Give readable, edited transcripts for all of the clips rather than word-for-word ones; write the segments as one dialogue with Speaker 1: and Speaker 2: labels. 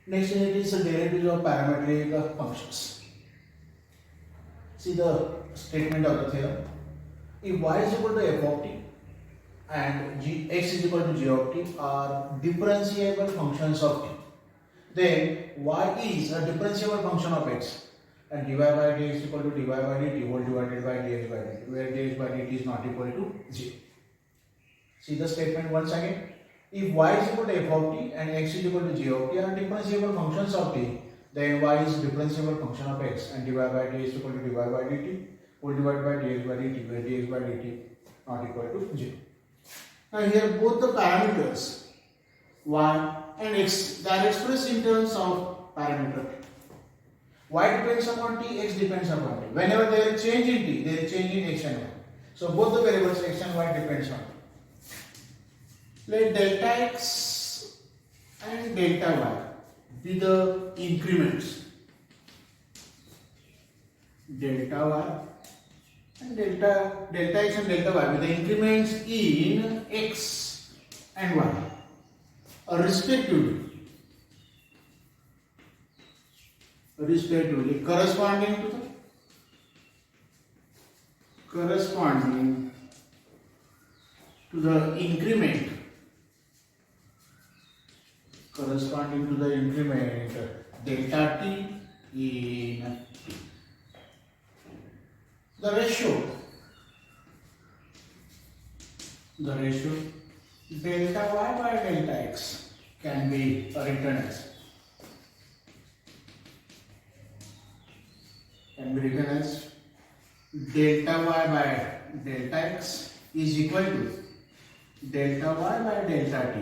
Speaker 1: Next unit is the derivatives of parametric functions. See the statement of the theorem. If y is equal to f of t and x is equal to g of t are differentiable functions of t, then y is a differentiable function of x and dy by dx is equal to dy by dt whole divided by dx by dt, where dx by dt is not equal to 0. See the statement once again. If y is equal to f of t and x is equal to g of t are differentiable functions of t, then y is differentiable function of x and dy by dx is equal to dy by dt whole divided by dx by dt, where dx by dt not equal to 0. Now here both the parameters y and x, they are expressed in terms of parameter. Y depends upon t, x depends upon t. Whenever there is change in t, there is change in x and y. So both the variables x and y depends on t. Let delta x and delta y be the increments. Delta y and delta x and delta y be the increments in x and y respectively corresponding to the increment delta t in t. The ratio delta y by delta x can be written as delta y by delta x is equal to delta y by delta t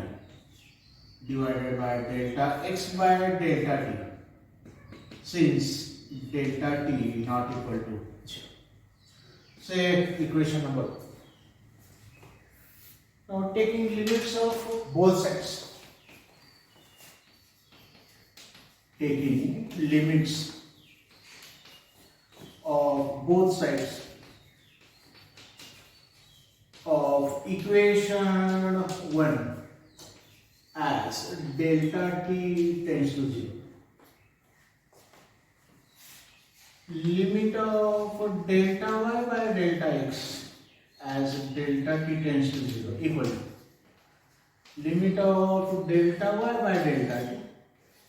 Speaker 1: divided by delta x by delta t, since delta t not equal to 0. Say equation number 1. Now taking limits of both sides. Taking limits of both sides of equation 1 as delta t tends to 0. Limit of delta y by delta x as delta t tends to 0 equal to limit of delta y by delta t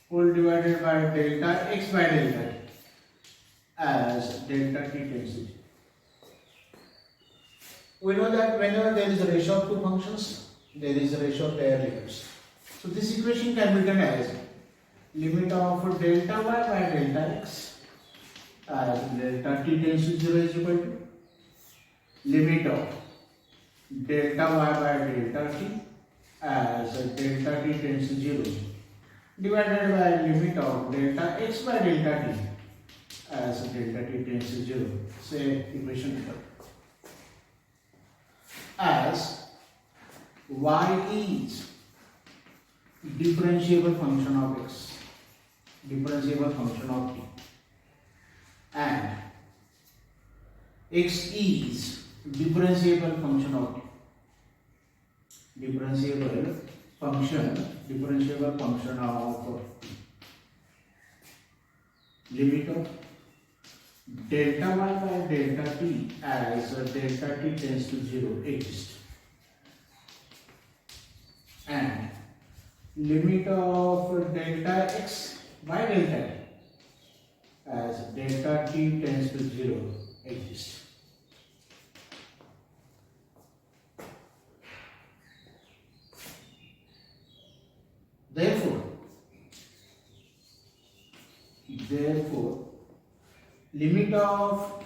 Speaker 1: whole divided by delta x by delta t as delta t tends to 0. We know that whenever there is a ratio of two functions, there is a ratio of their limits. So this equation can be written as limit of delta y by delta x as delta t tends to 0 is equal to limit of delta y by delta t as delta t tends to 0 divided by limit of delta x by delta t as delta t tends to 0. Say equation number. As y is differentiable function of x, differentiable function of t, and x is differentiable function of t, differentiable function of t. Limit of delta y by delta t as delta t tends to 0 exists, and limit of delta x by delta t as delta t tends to 0 exists. Therefore, limit of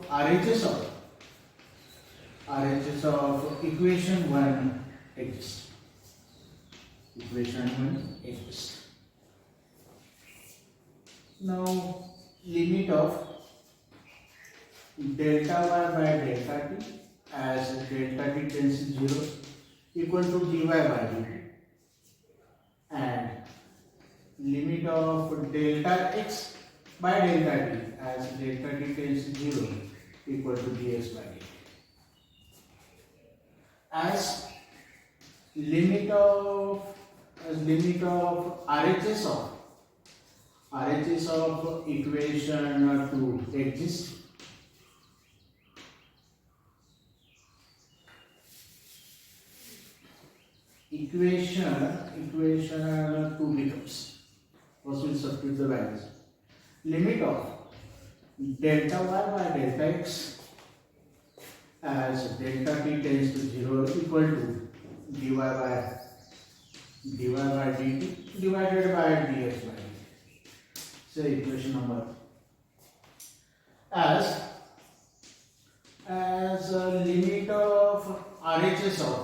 Speaker 1: RHS of equation 1 exists. Equation 1 exists. Now limit of delta y by delta t as delta t tends to 0 equal to dy by dt, and limit of delta x by delta t as delta t tends to 0 equal to dx by dt. As limit of as limit of RHS of equation 2 exists. Equation 2 becomes, first we'll substitute the values. Limit of delta y by delta x as delta t tends to 0 equal to dy by dt divided by dx by dt. So equation number as a limit of RHS of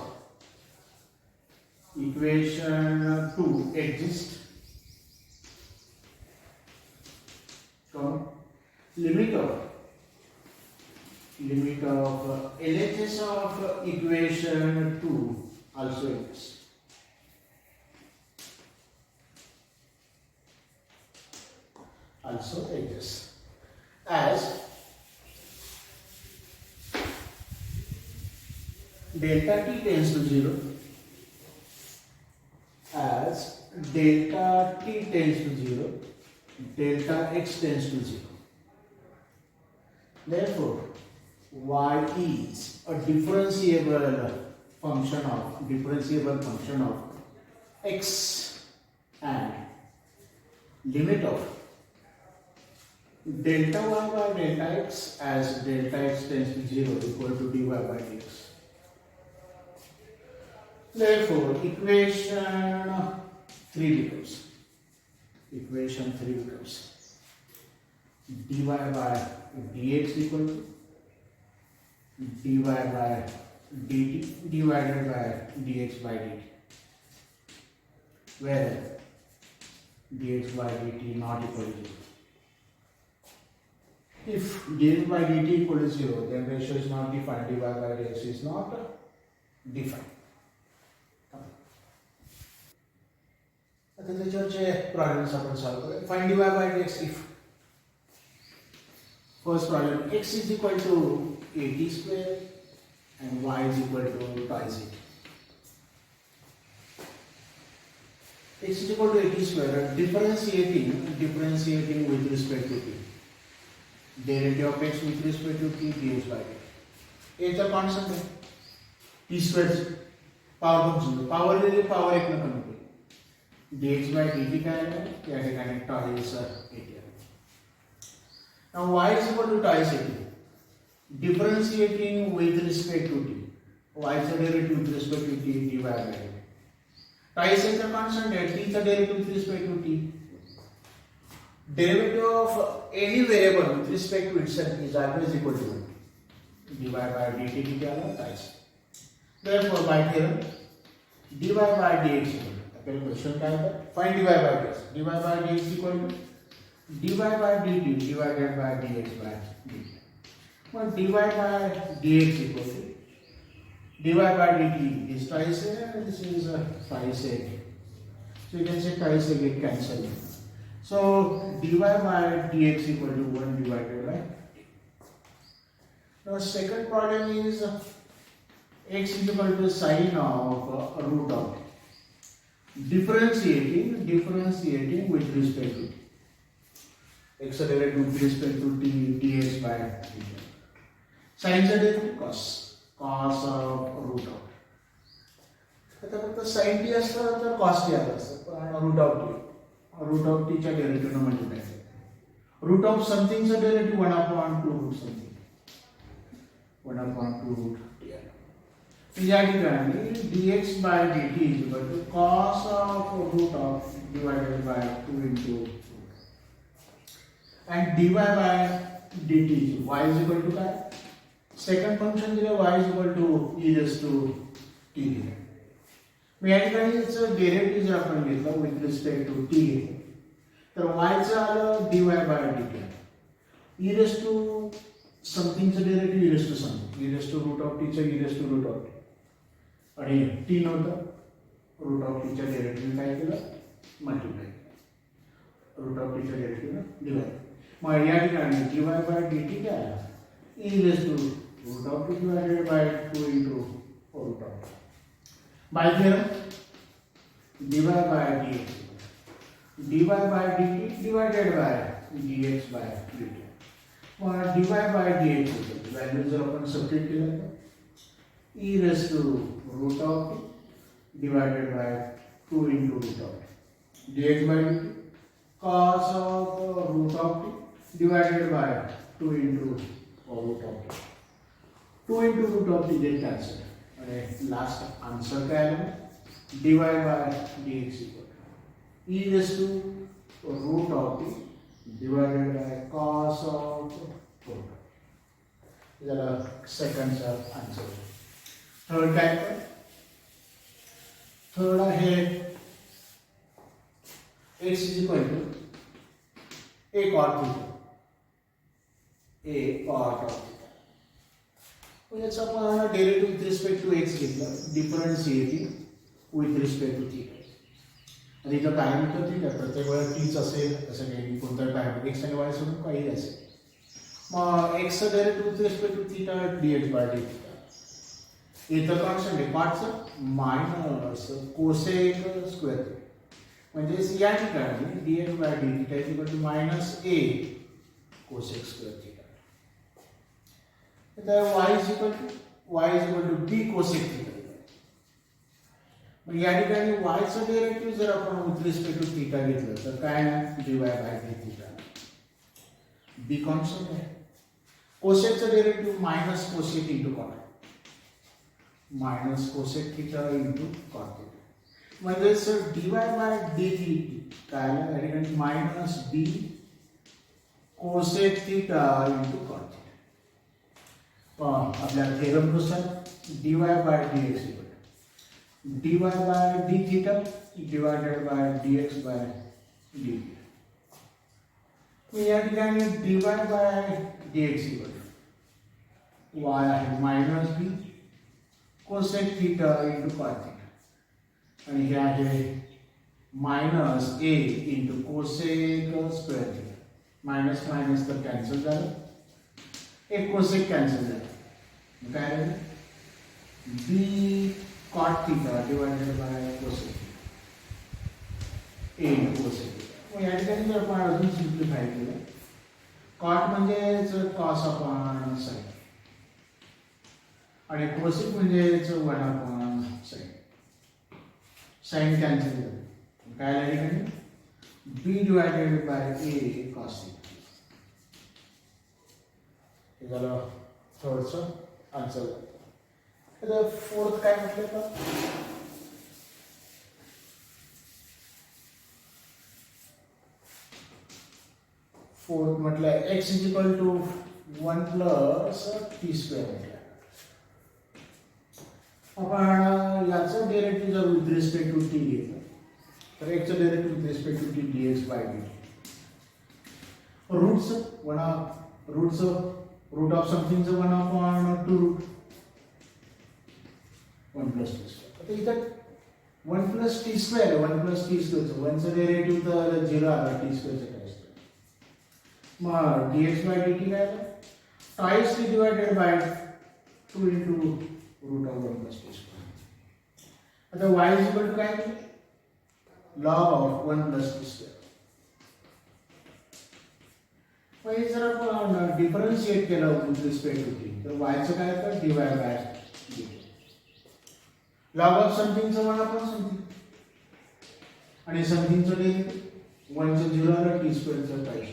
Speaker 1: equation 2 exists. So limit of LHS of equation 2 also exists. As delta t tends to 0, as delta t tends to 0, delta x tends to 0. Therefore, y is a differentiable function of x, and limit of delta y by delta x as delta x tends to 0 equal to dy by dx. Therefore, equation 3 becomes dy by dx equal to dy by dt divided by dx by dt, where dx by dt not equal to 0. If dx by dt equal to 0, then ratio is not defined, dy by dx is not defined. आता त्याच्यावरचे problems आपण solve करूया. Find dy by dx if first problem x is equal to at square and y is equal to twice it. X is equal to at square, differentiating with respect to t. Derivative of x with respect to t dx by dt. A चा constant है t square power function, power ले power एक ना कमी dx by dt का है या ठिकाणी twice at. Now y is equal to twice at, differentiating with respect to t. Y चा derivative with respect to t dy by dt. Twice at का constant है, t चा derivative with respect to t. Derivative of any variable with respect to itself is always equal to 1. dy by dt की क्या है twice. Therefore, by theorem, dy by dx equal. पहले question क्या है? Find dy by dx. dy by dx equal to dy by dt divided by dx by dt. Well, dy by dx equal to dy by dt is twice a and this is twice a. So you can say twice a get cancelled. So dy by dx equal to 1 divided by t. Now second problem is x is equal to sine of root of differentiating with respect to t. X derivative with respect to t dx by dt. Sine derivative cos of root of. आता फक्त sin t असतं तर cos t आलं असतं. root of t च्या derivative ने multiply केलं. root of something चा derivative 1/2 root something. 1/2 root t आलं. या ठिकाणी dx by dt is equal to cos of root of divided by 2 into root. And dy by dt is y is equal to काय? Second function दिले y is equal to e raised to t दिले. मग या ठिकाणी याचं derivative जर आपण घेतलं with respect to t तर y चं आलं dy by dt. e raised to something चं derivative e raised to something, e raised to root of t चं e raised to root of t. आणि t नव्हतं, रूट ऑफ टी च्या derivative काय केलं मल्टिप्लाय, रूट ऑफ टी च्या derivative divide. मग या ठिकाणी dy by dt काय आला e raised to root of t divided by 2 into root of t. By theorem dy by dx, dy by dt divided by dx by dt. Mug dy by dx value जर आपण substitute केलं तर e raised to root of t divided by 2 into root of t dx by dt cos of root of t divided by 2 into root of t. 2 into root of t get cancelled and last answer क्या है dy by dx equal e raised to root of t divided by cos of root. These are the second answer. Third काय third आहे x is equal to a cot theta. A cot of theta. तो याचा आपण derivative with respect to x घेतला differentiating with respect to theta. आणि इथं parameter theta प्रत्येक वेळा तीच असेल असं काही कोणताही पॅरामीटर x आणि y सोडून काही असेल. मग x चा derivative with respect to theta dx by dt. इथं कॉन्स्टंट आहे कॉटचं मायनस कोसेक स्क्वेअर म्हणजे या ठिकाणी dx by dt is equal to minus a cosec square theta. तर y is equal to b cosec theta. मग या ठिकाणी y चं डेरिव्हेटिव्ह जर आपण विथ रिस्पेक्ट टू थीटा घेतलं तर काय dy by d theta. b constant आहे. कोसेकचं derivative minus cosec into cot minus cosec theta into cot theta. म्हणजे सर dy बाय d काय या ठिकाणी minus b cosec theta into cot theta. आपल्या थेरमनुसार dy by dx dy by d theta divided by dx by dt. तो या ठिकाणी dy by dx y आहे minus b cosec theta into cot theta आणि हे आहे minus a into cosec square theta. Minus minus तर cancel झालं एक कोसेक कॅन्सल झालं काय राहिलं b cot theta divided by cosec a into cosec theta. मग या ठिकाणी जर आपण अजून सिम्प्लिफाय केलं cot म्हणजे cos अपॉन sin आणि cosec म्हणजे 1 अपॉन sin. sin कॅन्सल झालं काय या ठिकाणी b divided by a cos theta. हे झालं थर्डचं आन्सर. फोर्थ काय म्हटलं का फोर्थ म्हटलं x is equal to 1 plus t square म्हटलं. आपण याचं डेरिव्हेटिव्ह जर विथ रिस्पेक्ट टू टी घेतलं तर x चं derivative with respect to t dx by dt. Root of समथिंगचं 1 upon 2 root 1 plus t square. आता इथं 1 plus t square 1 plus t square 1 चं डेरिव्हेटिव्ह तर 0 आला t square चं काय असतं. मग dx by dt काय आलं twice t divided by 2 into root of 1 plus t square. आता y is equal to काय log of 1 plus t square. मग हे जर आपण डिफरन्शिएट केलं विथ रिस्पेक्ट टू t तर y चं काय येतं dy by dt. Log of समथिंगचं 1 अपॉन समथिंग आणि समथिंगचं डेरिव्हेटिव्ह 1 चं 0 आलं टी स्क्वेअरचं टाईस.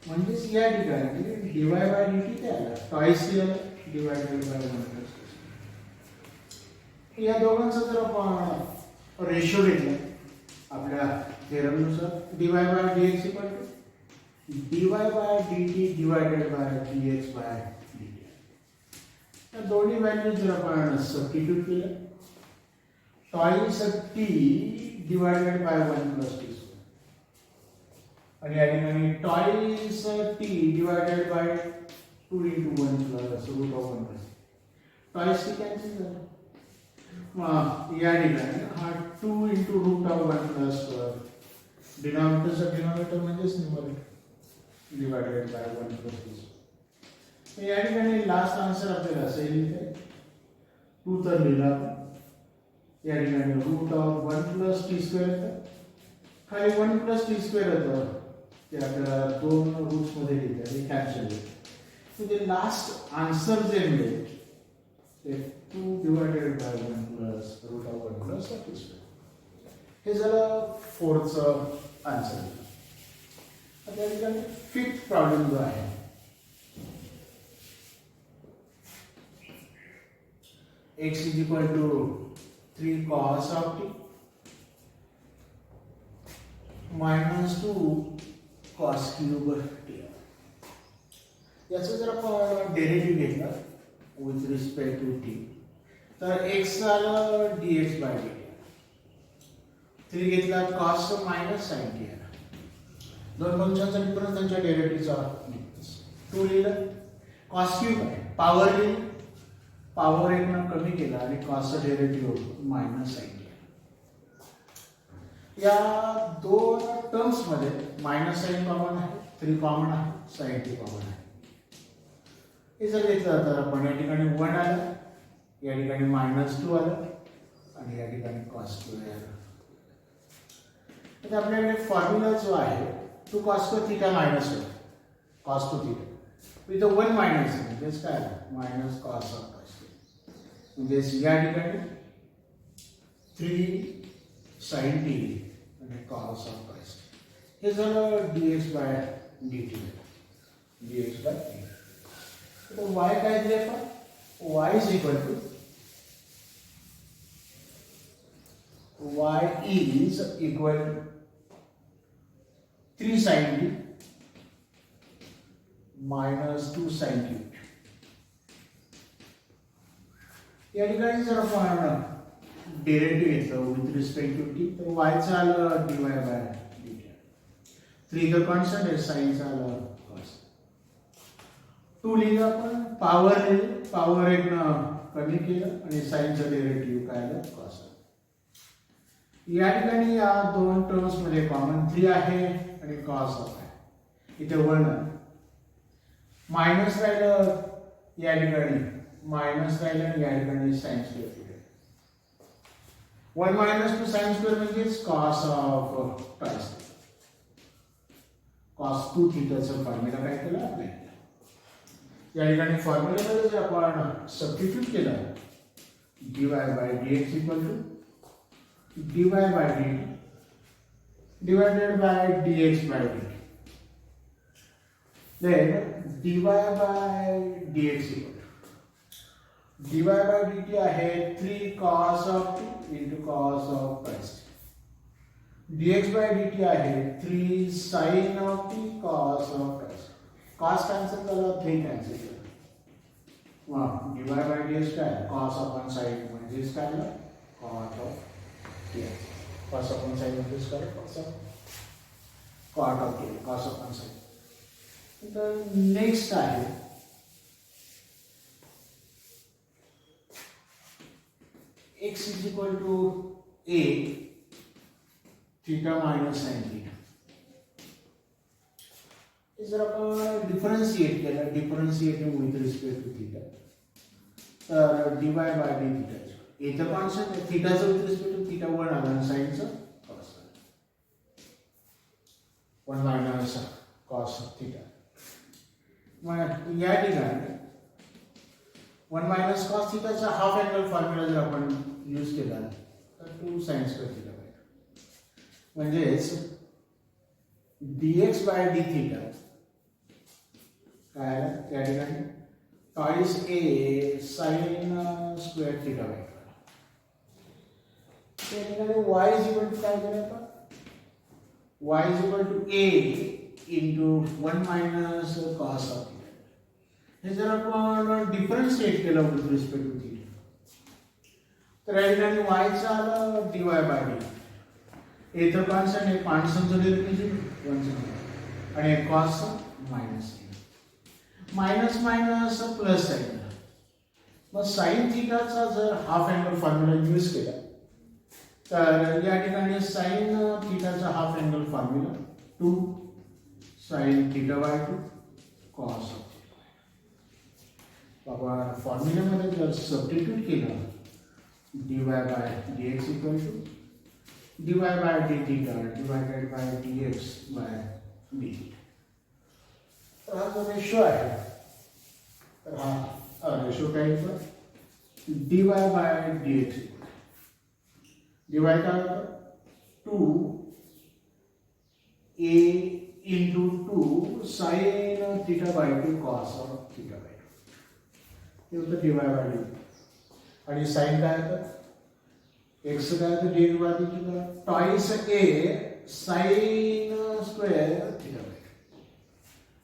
Speaker 1: म्हणजेच या ठिकाणी dy बाय dt काय आलं टाईस केलं डिवाइडेड बाय 1 प्लस. या दोघांचा जर आपण रेशो घेतला आपल्या थेरमनुसार dy by dx equal to dy by dt divided by dx by dt. या दोन्ही व्हॅल्यू जर आपण सबस्टिट्यूट केलं twice t divided by 1 plus t square. आणि या ठिकाणी twice t divided by 2 into 1 plus root of 1 plus. twice t cancel झालं. मग या ठिकाणी हा 2 into root of 1 plus डिनॉमिनेटरचा denominator म्हणजेच numerator divided by 1 plus t square. या ठिकाणी लास्ट आन्सर आपल्याला असेल 2 तर लिहिला या ठिकाणी root of 1 plus t square येतं, खाली 1 प्लस टी स्क्वेअर येतं, ते आपल्याला दोन रूट्स मध्ये लिहितात, हे कॅन्सल होईल. म्हणजे लास्ट आन्सर जे मिळेल ते 2 divided by 1 plus root of 1 plus t square. हे झालं फोर्थचं आन्सर. आता या ठिकाणी फिफ्थ प्रॉब्लेम जो आहे, x is equal to 3 cos of t minus 2 cos cube t. याचं जर आपण डेरिव्हेटिव्ह घेतला विथ रिस्पेक्ट टू t, तर x झालं dx बाय dt, 3 घेतला cos मायनस sin t आला. दोन फंक्शनचा डिफरन्स, त्यांच्या डेरिव्हेटिव्हचा डिफरन्स. 2 लिहिलं, cos क्यूब आहे, पॉवर लिहिली, पॉवर एक ना कमी केला आणि कॉसचा डेरिव्हेटिव्ह मायनस sin t. या दोन टर्म्स मध्ये मायनस साइन कॉमन आहे, 3 कॉमन आहे, sin t कॉमन आहे. हे जर घेतलं तर आपण या ठिकाणी 1 आलं, या ठिकाणी -2 आलं आणि या ठिकाणी cos 2 आलं. आता आपल्याकडे फॉर्म्युला जो आहे तो cos थीटा मायनस होता, cos थीटा इथं 1 मायनस आहे, म्हणजे काय मायनस cos ऑफ cos. म्हणजे या ठिकाणी 3 sin t आणि cos ऑफ cos. हे झालं dx by dt, dx by dt. तर y काय दिले आपण, y is equal to to 3 sin t minus 2 sin t. या ठिकाणी जर आपण डेरिव्हेटिव्ह घेतलं विथ रिस्पेक्ट टू टी, तर y चा आलं dy बाय dt. 3 तर कॉन्स्टंट आहे, sin चा आलं cos. 2 लिहिलं आपण, पॉवर लिहिली, पॉवर एक कमी केलं आणि sin चं डेरिव्हेटिव्ह काय आलं cos. या ठिकाणी या दोन टर्म्स मध्ये कॉमन 3 आहे आणि cos आहे, इथे 1 मायनस राहिलं, या ठिकाणी मायनस राहिलं आणि या ठिकाणी sin square. 1 minus 2 sin square म्हणजेच cos of cos. cos 2 थीटाचा formula काय केला आपल्याला. या ठिकाणी फॉर्म्युलामध्ये जर आपण सबस्टिट्यूट केलं, dy by dx equal to dy by dt divided by dx by dt. Then dy by dx equal to dy by dt आहे 3 cos of t into cos of cos. dx by dt आहे 3 sin of t cos of cos. cos cancel झालं, 3 cancel झालं. dy by dx काय cos upon sin म्हणजेच काय आलं cot of t. cos upon sin म्हणजेच काय cot of t, cos upon sin. तर नेक्स्ट आहे x is equal to a theta minus sin theta. जर आपण डिफरन्शिएट केलं, differentiating with respect to theta, तर dy बाय डी थीटा इथं constant आहे, थीटाचं विथ रिस्पेक्ट टू थीटा 1 आलं आणि साइनचं cos आलं, 1 मायनस cos थीटा. मग या ठिकाणी 1 मायनस cos थीटाचा हाफ अँगल फॉर्म्युला जर आपण यूज केला तर 2 sin स्क्वेअर थीटा पाहिजे. म्हणजेच dx बाय डी थीटा काय आलं त्या ठिकाणी twice a sin square theta पाहिजे. त्या ठिकाणी y इज इक्वल टू काय केलं आपण, y is equal to a into 1 minus cos of theta. हे जर आपण डिफरन्शिएट केलं विथ रिस्पेक्ट टू थीटा, तर या ठिकाणी y चं आलं dy बाय डी. इथं कॉन्स्टंट आहे, कॉन्स्टंटचं डेरिव्हेटिव्ह 1 आणि cos minus minus minus plus sine. मग साइन थीटाचा जर हाफ अँगल फॉर्म्युला यूज केला तर या ठिकाणी साइन थीटाचा half angle formula 2 sin theta by 2 cos of theta. आपण फॉर्म्युल्यामध्ये जर सबस्टिट्यूट केलं dy by dx equal to dy by d theta divided by dx by d theta. तर हा जो रेशो आहे तर हा रेशो काय येतो dy by dx dy काय होतं 2a into 2 sin theta by 2 cos of theta by 2 हे होतं dy by dt आणि sin काय होतं x काय होतं dy by dt twice a sin square theta by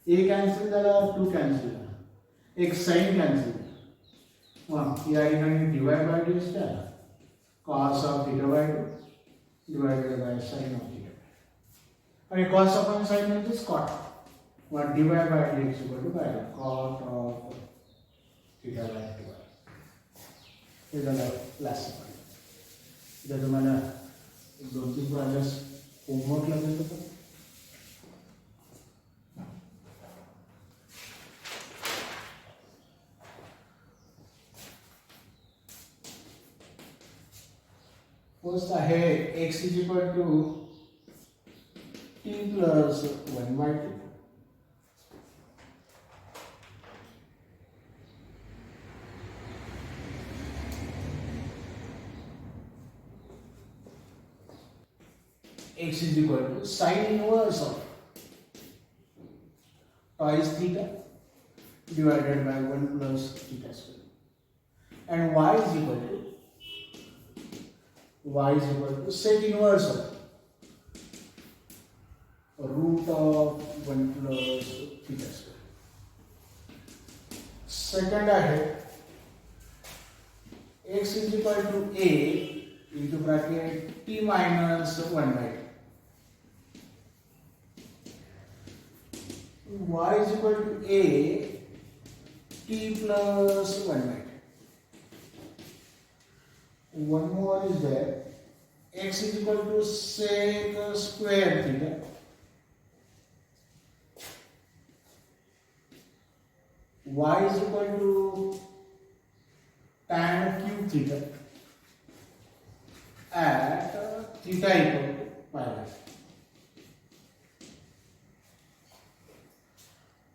Speaker 1: 2 a cancel झाला 2 कॅन्सल झाला एक sin कॅन्सल झाला मग या ठिकाणी dy by dx काय cos of theta by 2 divided by sin of theta and cos upon sin means cot. What dy by dx equal to by cot of theta by 2. This is the last one. इधर तुम्हाला एक दोन तीन problems homework लागेल होतं. First आहे x is equal to t plus 1 by 2. X is equal to sin inverse of twice theta divided by 1 plus theta square. And y is equal to sec inverse of root of 1 plus theta square. Second आहे x is equal to a into bracket t minus 1 by 2. Y is equal to a t plus 1 by 2. One more is there. X is equal to sec square theta y is equal to tan cube theta at theta equal to pi by 4.